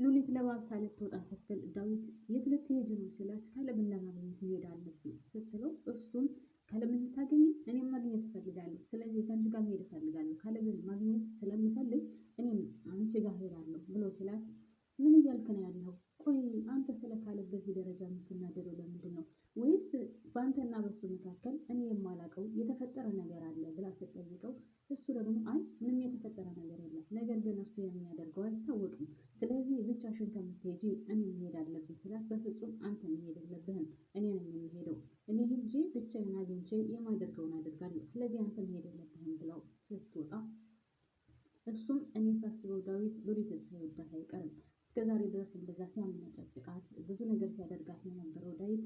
ሉሊት ለባብሳ ልትወጣ ስትል ዳዊት የት ልትሄጂ ነው ሲላት ካሌብን ለማግኘት መሄድ አለብኝ ስትለው እሱም ካሌብን ልታገኝ እኔም ማግኘት እፈልጋለሁ። ስለዚህ ከአንቺ ጋር መሄድ እፈልጋለሁ። ካሌብን ማግኘት ስለምፈልግ እኔም አንቺ ጋር እሄዳለሁ ብሎ ሲላት ምን እያልክ ነው ያለው? ቆይ አንተ ስለ ካሌብ በዚህ ደረጃ የምትናደደው ለምንድን ነው? ወይስ በአንተና በሱ መካከል እኔ የማላውቀው የተፈጠረ ነገር አለ ብላ ስትጠይቀው እሱ ደግሞ አይ ምንም የተፈጠረ ነገር የለም፣ ነገር ግን እሱ የሚያደርገው አይታወቅም። ስለዚህ ብቻሽን ከምትሄጂ እኔ መሄድ አለብኝ ስላት በፍጹም አንተ መሄድ የለብህም፣ እኔ ነኝ የምሄደው። እኔ ሂጄ ብቻዬን አግኝቼ የማደርገውን አደርጋለሁ። ስለዚህ አንተ መሄድ የለብህም ብለው ስትወጣ እሱም እኔ ሳስበው ዳዊት ሉሊትን ሳይወዳት አይቀርም። እስከዛሬ ድረስ እንደዛ ሲያመነጫጭቃት ብዙ ነገር ሲያደርጋት የነበረው ዳዊት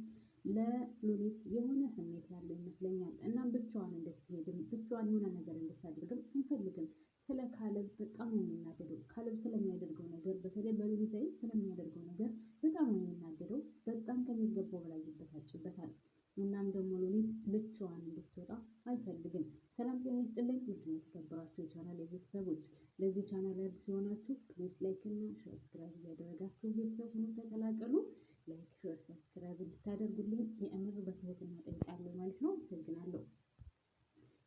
ለሉሊት የሆነ ስሜት ያለው ይመስለኛል። እናም ብቻዋን እንድትሄድም ብቻዋን የሆነ ነገር እንድታደርግም አይፈልግም። ስለ ካሌብ በጣም ነው የሚናደደው። ካሌብ ስለሚያደርገው ነገር በተለይ በሉሊት ላይ ስለሚያደርገው ነገር በጣም ነው የሚናደደው። በጣም ከሚገባው በላይ ይበሳጭበታል። እናም ደግሞ ሉሊት ብቻዋን እንድትወጣ አይፈልግም። ሰላም ጤና ይስጥልኝ ውድ የተከበራችሁ የቻናል ቤተሰቦች፣ ለዚህ ቻናል አዲስ ሲሆናችሁ ፕሊዝ ላይክ እና ሰብስክራይብ እያደረጋችሁ ቤተሰብ ሆኖ ተቀላቀሉ። ላይክ ሼር ሰብስክራይብ እንድታደርጉልኝ የእምር በትህትና እጠይቃለሁ ማለት ነው። አመሰግናለሁ።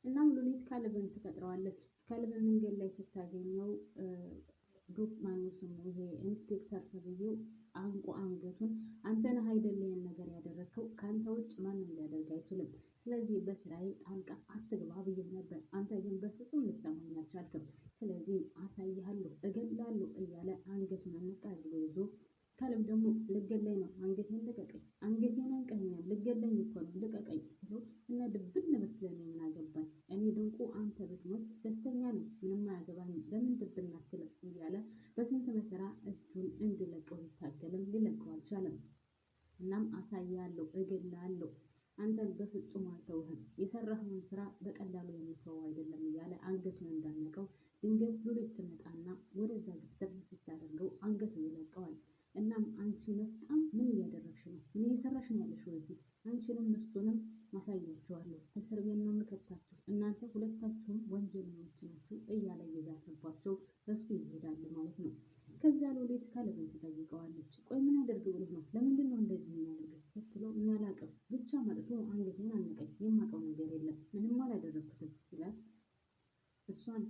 እናም ሉሊት ካሌብን ትቀጥረዋለች። ካሌብ መንገድ ላይ ስታገኘው ዱክ ማነው ስሙ ይሄ ኢንስፔክተር ተብዬው አንቆ አንገቱን አንተ ነህ አይደል ይሄን ነገር ያደረግከው? ከአንተ ውጭ ማንም ሊያደርግ አይችልም። ስለዚህ በስራዬ ጣልቃ አትግባ ብዬ ነበር። አንተ ግን በፍጹም ልትሰማኝ አልቻልክም። ስለዚህ አሳይሃለሁ፣ እገላለሁ እያለ አንገቱን አንቃ ብሎ ይዞ ካሌብ ደግሞ ልገለኝ ነው፣ አንገቴን ልቀቀኝ፣ አንገቴን አንቀኛል፣ ልገለኝ እኮ ነው ልቀቀኝ ሲለው እና ድብን ብትለኝ ምን አገባኝ? እኔ ድንቁ አንተ ብትሞት ደስተኛ ነኝ፣ ምንም አያገባኝም፣ ለምን ድብን አትልም እያለ በስንት መከራ እጁን እንዲለቀው ቢታገልም ሊለቀው አልቻለም። እናም አሳያለሁ፣ እገላለሁ፣ አንተን በፍጹም አልተውህም፣ የሰራኸውን ስራ በቀላሉ የሚተወው አይደለም እያለ አንገቱን እንዳነቀው ድንገት ሉሊት ትመጣና ወደዛ ግፍትር ስታደርገው አንገቱን ይለቀዋል። እናም አንቺ በጣም ምን እያደረግሽ ነው? ምን እየሰራሽ ነው ያለሽው? እዚህ አንቺንም እሱንም ማሳያችኋለሁ፣ እስር ቤት ነው የምከታችሁ፣ እናንተ ሁለታችሁም ወንጀለኞች ናችሁ እያለ እየዛተባቸው እሱ ይሄዳል ማለት ነው። ከዛ ሉሊት ካሌብን ትጠይቀዋለች። ቆይ ምን አደርግ ብሎህ ነው? ለምንድን ነው እንደዚህ የሚያደርገው ስትለው እኔ አላውቅም፣ ብቻ መጥቶ አንገቴን አነቀኝ፣ የማውቀው ነገር የለም፣ ምንም አላደረግኩትም ሲላት እሷን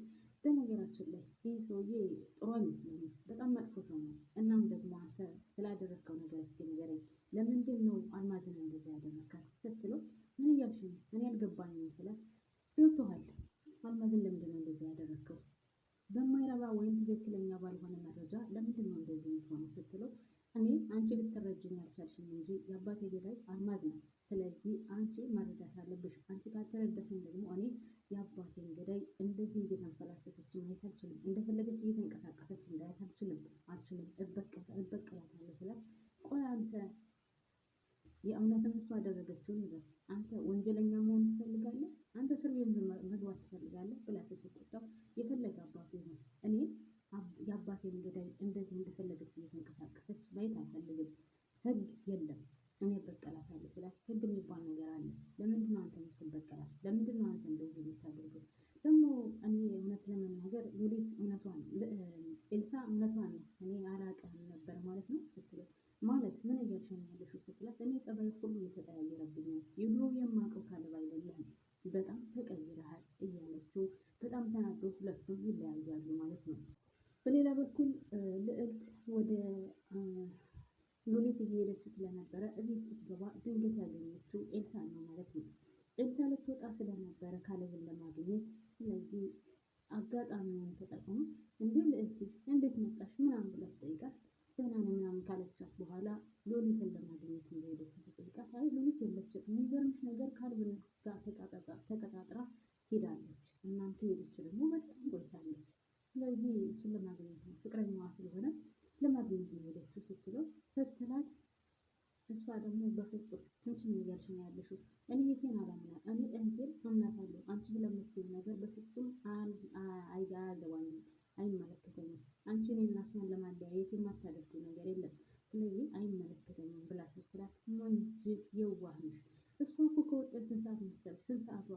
በነገራችን ላይ ይህ ሰውዬ ጥሩ አይመስለኝም፣ በጣም መጥፎ ሰው ነው። እናም ደግሞ አንተ ስላደረግከው ነገር እስኪ ንገረኝ፣ ለምንድን ነው አልማዝን እንደዚያ ያደረግካት ስትለው ምን እያልሽ ነው? እኔ አልገባኝም ስላት ገብቶሃል፣ አልማዝን ለምንድን ነው እንደዚያ ያደረግከው? በማይረባ ወይም ትክክለኛ ባልሆነ መረጃ ለምንድን ነው እንደዚህ የምትሆነው ስትለው እኔ አንቺ ልትረጅኝ አልቻልሽም እንጂ የአባቴ ገዳይ አልማዝ ነው። ስለዚህ አንቺ መረዳት አለብሽ። አንቺ ካልተረዳሽኝ ደግሞ እኔ የአባቴን ገዳይ እንደዚህ እየተንፈላሰሰች ማየት አልችልም፣ እንደፈለገች እየተንቀሳቀሰች እንዳያት አልችልም፣ እበቀላታለሁ ስላት ቆይ አንተ የእውነትም እሱ አደረገችውን ይበል፣ አንተ ወንጀለኛ መሆን ትፈልጋለህ? አንተ እስር ቤት መግባት ትፈልጋለህ? ብላ ስትቆጣው የፈለገ አባቱ ይሁን እኔ የአባቴን ገዳይ እንደዚህ እንደፈለገች እየተንቀሳቀሰች ማየት አልፈልግም። ህግ የለም፣ እኔ እበቀላታለሁ ስላት ህግ የሚባል ነገር አለ። ለምንድን ነው አንተ የምትበቀላት? ለምንድን ነው አንተ እንደዚህ የምታደርገው? ደግሞ እኔ እውነት ለመናገር ሉሊት እውነቷን ኤልሳ እውነቷን ነው፣ እኔ አላውቅህም ነበር ማለት ነው ስትለው ማለት ምን እያልሽ ነው ያለሽው ስትላት እኔ ጸባይ ሁሉ እየተቀያየረብኝ ነው፣ የድሮ የማውቀው ካሌብ አይደለህም፣ በጣም ተቀይረሃል እያለችው በጣም ተናዶ ሁለቱም ይለያያሉ ማለት ነው። በሌላ በኩል ልዕልት ወደ ሉሊት እየሄደች ስለነበረ እቤት ስትገባ ድንገት ያገኘችው ኤልሳ ነው ማለት ነው። ኤልሳ ልትወጣ ስለነበረ ካሌብን ለማግኘት ስለዚህ አጋጣሚውን ተጠቅሞ እንዴ ልዕልት እንዴት መጣሽ ምናምን ብላ ስጠይቃት ደህና ነኝ ምናምን ካለቻት በኋላ ሉሊትን ለማግኘት እንደሄደች ስትጠይቃት አይ ሉሊት የለችም፣ የሚገርምሽ ነገር ካሌብን ጋር ተቀጣጥራ ሄዳለች፣ እናም ከሄደች ደግሞ በጣም ቆይታለች፣ ስለዚህ እሱን ለማግኘት ነው ፍቅረኛዋ ስለሆነ ለማግኘት ነው ሄደችው ስትላት እሷ ደግሞ በፍጹም አንቺ ምን እያልሽ ነው ያለሽው? እኔ እህቴን አላምናት፣ እኔ እህቴን አምናታለሁ፣ አንቺ ስለምትይው ነገር በፍጹም አያገባኝም፣ አይመለከተኝም፣ አንቺ እኔና እሷን ለማለያየት የማታደርጊው ነገር የለም፣ ስለዚህ አይመለከተኝም ብላ ስትላት ሞኝጅል የዋህ ነሽ፣ እሷ እኮ ከወጣች ስንት ሰዓት መሰለሽ? ስንት ሰዓቷ?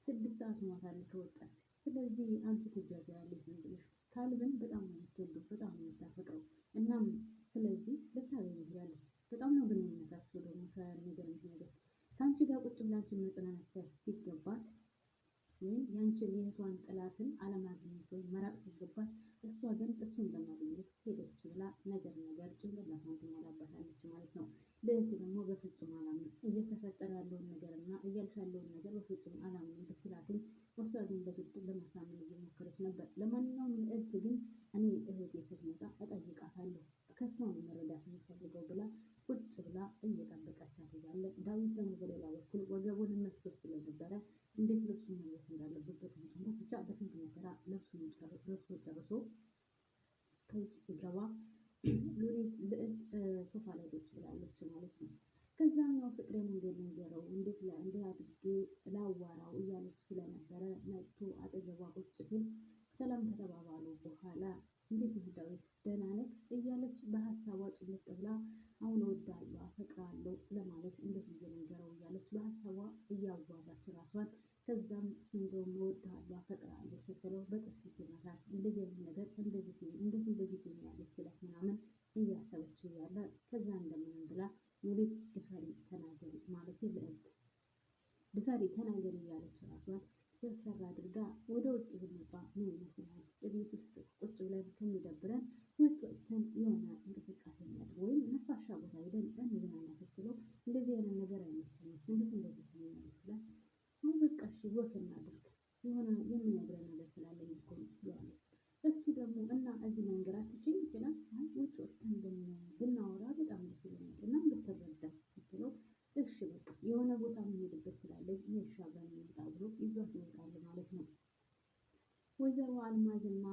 6 ሰዓት ሆኗታል ከወጣች፣ ስለዚህ አንቺ ትጃጃያለሽ ዝም ብለሽ። ካሌብን በጣም ነው የምትወደው፣ በጣም ነው የምታፈቅረው። እናም ስለዚህ ልታገኝ ትችላለች። በጣም ነው ግንኙነታቸው ደግሞ ከሚገርምሽ ነገር ከአንቺ ጋር ቁጭ ብላችሁ መጠናናት ሲገባት ወይም ያንቺን የእህቷን ጥላትን አለማግኘት ወይም መራቅ ሲገባት እሷ ግን እሱን ለማግኘት ሄደች ብላ ነገር ጭንቅላቷን ትሞላባታለች ማለት ነው። ልዕልት ደግሞ በፍጹም አላምንም እየተፈጠረ ያለውን ነገር እና እያልሽ ያለውን ነገር በፍጹም አላምንም ብትላትም እሷ ግን በግድ ለማሳመን እየሞከረች ነበር። ለማንኛውም ልዕልት ግን እኔ እህቴ ስትመጣ እጠይቃታለሁ ከሷ ነው መረዳት የሚፈልገው ብላ ቁጭ ብላ እየጠበቀቻት እያለ ዳዊት ደግሞ በሌላ በኩል ወገቡን መፍቶ ስለነበረ እንዴት ልብሱን መልበስ እንዳለበት ብቻ በስንት መከራ ልብሱን ለብሶ ጨርሶ ከውጭ ሲገባ ልዕልት ሶፋ ላይ ቁጭ ብላለች ማለት ነው። ከዛም ያው ፍቅሬን እንዴት ልንገረው እንዴት አድርጌ ላዋራው እያለች ስለነበረ መጥቶ አጠገቧ ቁጭ ሲል ሰላም ከተባባሉ በኋላ እንዴት ነህ ዳዊት ደህና ነህ እያለች በሀሳቧ ጭልጥ ብላ አሁን እወዳለሁ አፈቅራለሁ ለማለት እንዴት ልንገረው እያለች በሀሳቧ እያዋራች ራሷን ከዛም እንደውም እወዳለሁ አፈቅራለሁ ስትለው በጥፊ ሲመታት እንደዚህ ነገር እንደዚህ ትኛለች ስላት ምናምን እያሰበች እያለ ከዛ እንደምንም ብላ ሙሉት ተናገሪ ማለት ልዕልት ድፈሪ ተናገሪ እያለች ራሷን በፈራ አድርጋ ወደ ውጭ ብንወጣ ምን ይመስላል? ቤት ውስጥ ቁጭ ብለን ከሚደብረን ውጭ ወጥተን የሆነ እንቅስቃሴ እናድርግ ወይም ነፋሻ ቦታ ሄደን እንዝናና ስትለው እንደዚህ አይነት ነገር አይመስለኝም እንደዚህ ትኛለች ስላት አሁን በቃ እሺ ወክ እናድርግ የሆነ የምነግረን ነገር ስላለኝ እኮ ነው ትለዋለች። እሱ ደግሞ እና እዚህ መንገድ አትችይም ይችላል አይ ውጭ ወጥተን ብናወራ በጣም ደስ ይለኛል እና ብትረዳ ስትለው እሺ በቃ የሆነ ቦታ የምንሄድበት ስላለኝ ይሻ በሚመጣ ብሎ ይዟት ይወጣል ማለት ነው። ወይዘሮ አልማዝና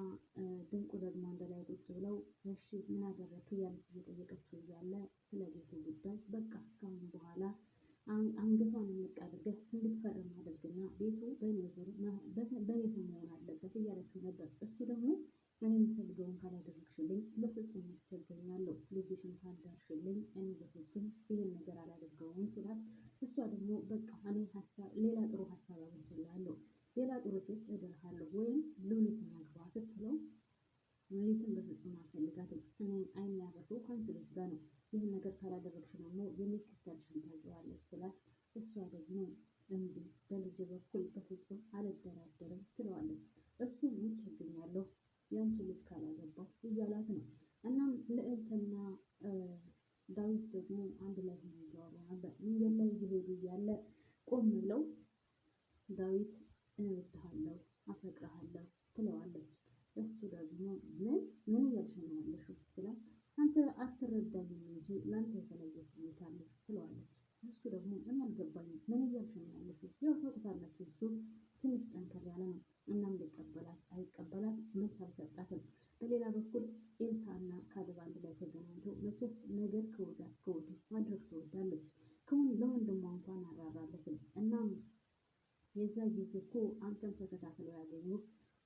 ድንቁ ደግሞ አንድ ላይ ቁጭ ብለው እሺ ምን አደረግክ እያለች እየጠየቀችው እያለ ስለ ቤቱ ጉዳይ በቃ ካሁን በኋላ አንገቷን እንቅ አድርገህ እንድትፈርም አድርግና ቤቱ በእኔ ስም መሆን አለበት እያለችው ነበር። እሱ ደግሞ እኔ የምፈልገውን ካላደረግሽልኝ በፍጹም አስቸግረኛለሁ፣ ልጅሽን ካልዳርሽልኝ እኔ በፍጹም ይህን ነገር አላደርገውም ሲላት፣ እሷ ደግሞ በቃ እኔ ሌላ ጥሩ ሀሳብ አግኝቼልሃለሁ፣ ሌላ ጥሩ ሴት እድርሃለሁ ወይም ሉሊትን አግባ ስትለው፣ ሉሊትን በፍጹም አልፈልጋትም፣ እኔ አይን ያረፈው ከአንቺ ልጅ ጋር ነው፣ ይህን ነገር ካላደረግሽ ደግሞ የሚከተልሽን ታውቂዋለሽ ስላት፣ እሷ ደግሞ እንዲህ በልጅ በኩል በፍጹም አልደራደርም ትለዋለች። እሱ ውጭ እገኛለሁ ያንቺ ልጅ ካላገባሁ እያላት ነው። እናም ልዕልትና ዳዊት ደግሞ አንድ ላይ ሆነው እያወሩ ነበር። መንገድ ላይ እየሄዱ እያለ ቆም ብለው ዳዊት እወድሃለሁ፣ አፈቅርሃለሁ ትለዋለች። እሱ ደግሞ ምን እያልሽ ነው ያለሽው ስላት፣ አንተ አትረዳኝም እንጂ ለአንተ የተለየ ስሜት አለ ትለዋለች። እሱ ደግሞ እኔ አልገባኝም ምን እያልሽ ነው ያለሽው? ያው ታውቁታላችሁ እሱ ትንሽ ጠንከር ያለ ነው። እናም ሊቀበላት አይቀበላት መልስ አልሰጣትም። በሌላ በኩል ኤልሳና ካሌብ አንድ ላይ ተገናኝተው መቼስ ነገር ከወዲህ ማድረግ ትወዳለች። ለወንድሟ እንኳን አራራለትም። እናም የዛ ጊዜ እኮ አንተን ተከታትለው ያገኙ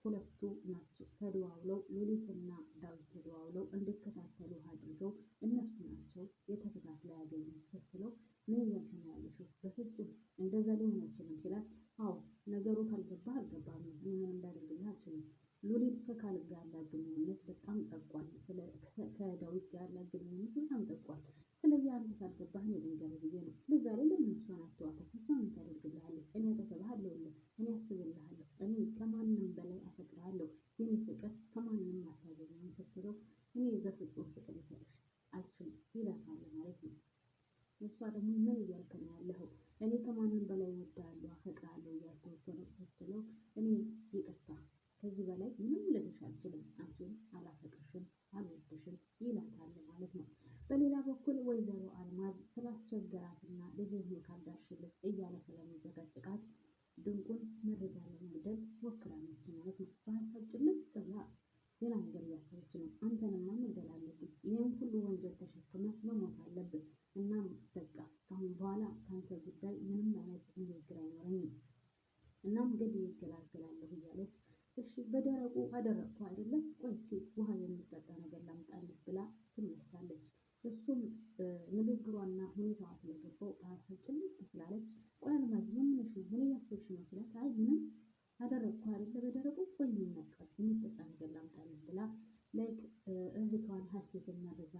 ሁለቱ ናቸው። ተደዋውለው ሉሊትና ዳዊት ተደዋውለው እንዲከታተሉ አድርገው እነሱ ናቸው የተከታትለው ያገኙ ስትለው፣ ምን እያልሽ ነው ያለሽው? በፍጹም እንደዛ ሊሆን አይችልም ሲላት፣ አዎ ነገሩ ካልገባህ አልገባህም ነው፣ እኔ ምንም እንዳደርግልህ አልችልም። ሉሊት ከካሌብ ጋር ያላት ግንኙነት በጣም ጠቋል። ከዳዊት ጋር ያላት ግንኙነት በጣም ጠቋል። ስለዚህ አንተ ካልገባህ እኔ ልንገርህ ብዬ ነው። በዛ ላይ ለምን እሷን አትተዋትም? እሷ ምን ታደርግልሃለች? እኔ አጠገብህ አለሁልህ፣ እኔ አስብልሃለሁ፣ እኔ ከማንም በላይ አፈቅርሃለሁ፣ የኔ ፍቅር ከማንም አታገኝም ስትለው፣ እኔ በፍጹም ፍቅር ልሰጥሽ አልችልም ይላታል ማለት ነው። እሷ ደግሞ ምን እያልክ ነው ያለኸው? እኔ ከማንም በላይ እወድሃለሁ አፈቅርሃለሁ እያልኩ እኮ ነው ስትለው፣ እኔ ይቅርታ ከዚህ በላይ ምንም ልልሽ አልችልም፣ አንቺን አላፈቅርሽም፣ አልወድሽም ይላታል ማለት ነው። በሌላ በኩል ወይዘሮ አልማዝ ስላስቸገራትና ልጅህን ካልዳርሽልኝ እያለ ስለሚጨቀጭቃት ድንቁን መረጃ ለመግደል ሞክራለች ማለት ነው። በሀሳብ ጭልጥ ብላ ሌላ ነገር እያሰበች ነው። አንተንማ መግደል አለብኝ፣ ይህን ሁሉ ወንጀል ተሸክመህ መሞት አለብን። እናም በቃ ካሁን በኋላ ከአንተ ጉዳይ ምንም አይነት ንግግር አይኖረኝም። እናም ገድዬ እገላገላለሁ እያለች እሺ በደረቁ አደረቅኩ አይደለም፣ ቆይ እስኪ ውሃ የሚጠጣ ነገር ላምጣልህ ብላ ትነሳለች። እሱም ንግግሯና ሁኔታዋ ስለገባው በሀሳብ ጭልጥ ስላለች፣ ቆይ አልማዝ ምን ሆነሽ ነው? ምን እያሰብሽ ነው ስላት፣ አይ ምንም አደረቅኩ አይደለ በደረቁ፣ ቆይ የሚጠጣ ነገር ላምጣልህ ብላ ላይክ እህቷን ሀሴትን መረጃ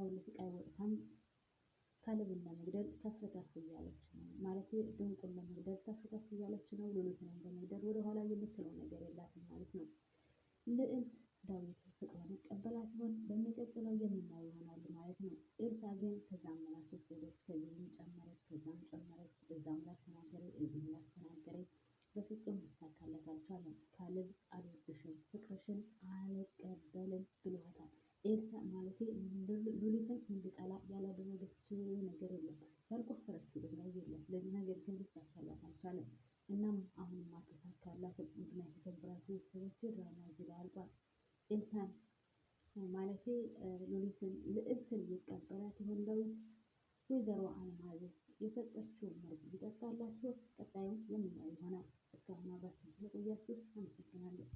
ሁሉ ስቃይ ወጥታም ካሌብን ለመግደል ከፍ ከፍ እያለች ነው ማለት ድንቁን ለመግደል ከፍ ከፍ እያለች ነው። ሉሊትንም ለመግደል ወደኋላ የምትለው ነገር የላትም ማለት ነው። ልዕልት ዳዊት ፍቅሯን ይቀበላት ይሆን? በሚቀጥለው የምናየው ይሆናል ማለት ነው። ኤልሳ ግን ከዛም ምላስ ወሰደች፣ ከዚህም ጨመረች፣ ከዛም ጨመረች፣ እዛም ላስተናገረች፣ እዚህም ላስተናገረች። በፍጹም ሊሳካለት አልቻለም። ካሌብ አልወድሽም፣ ፍቅርሽን አልቀበልም ብሏታል። ኤልሳ ማለቴ ሉሊትን እንድጠላ ያላደረገችው ነገር የለም፣ ያልቆፈረችው ድንጋይ የለም። ለዚህ ነገር ግን ሊሳካላት አልቻለም። እናም አሁንም አልተሳካላትም። ውድና የተከበራችሁ ቤተሰቦች ድራማ እዚህ ላይ አልቋል። ኤልሳን ማለቴ ልዕልትን ይቀበላት ይሆን ዳዊት? ወይዘሮ አልማዝስ የሰጠችውን መርዝ ሊጠጣላችሁ? ቀጣዩን የምናየው ይሆናል። እስካሁን አብራችሁን ስለቆያችሁ አመሰግናለሁ።